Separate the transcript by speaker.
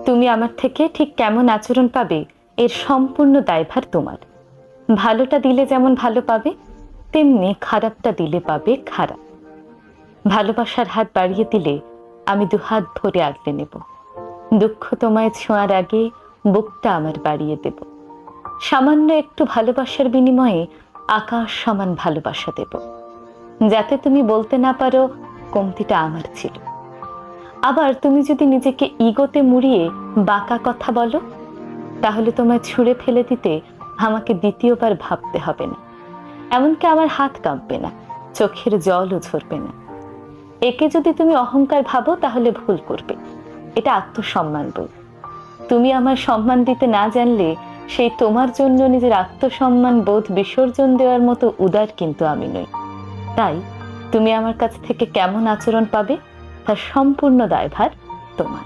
Speaker 1: তুমি আমার থেকে ঠিক কেমন আচরণ পাবে এর সম্পূর্ণ দায়ভার তোমার। ভালোটা দিলে যেমন ভালো পাবে, তেমনি খারাপটা দিলে পাবে খারাপ। ভালোবাসার হাত বাড়িয়ে দিলে আমি দুহাত ভরে আগলে নেব। দুঃখ তোমায় ছোঁয়ার আগে বুকটা আমার বাড়িয়ে দেব। সামান্য একটু ভালোবাসার বিনিময়ে আকাশ সমান ভালোবাসা দেব, যাতে তুমি বলতে না পারো কমতিটা আমার ছিল। আবার তুমি যদি নিজেকে ইগোতে মুড়িয়ে বাঁকা কথা বলো, তাহলে তোমায় ছুঁড়ে ফেলে দিতে আমাকে দ্বিতীয়বার ভাবতে হবে না। এমনকি আমার হাত কাঁপবে না, চোখের জলও ঝরবে না। একে যদি তুমি অহংকার ভাবো তাহলে ভুল করবে। এটা আত্মসম্মান বোধ। তুমি আমার সম্মান দিতে না জানলে সেই তোমার জন্য নিজের আত্মসম্মান বোধ বিসর্জন দেওয়ার মতো উদার কিন্তু আমি নই। তাই তুমি আমার কাছ থেকে কেমন আচরণ পাবে তার সম্পূর্ণ দায়ভার তোমার।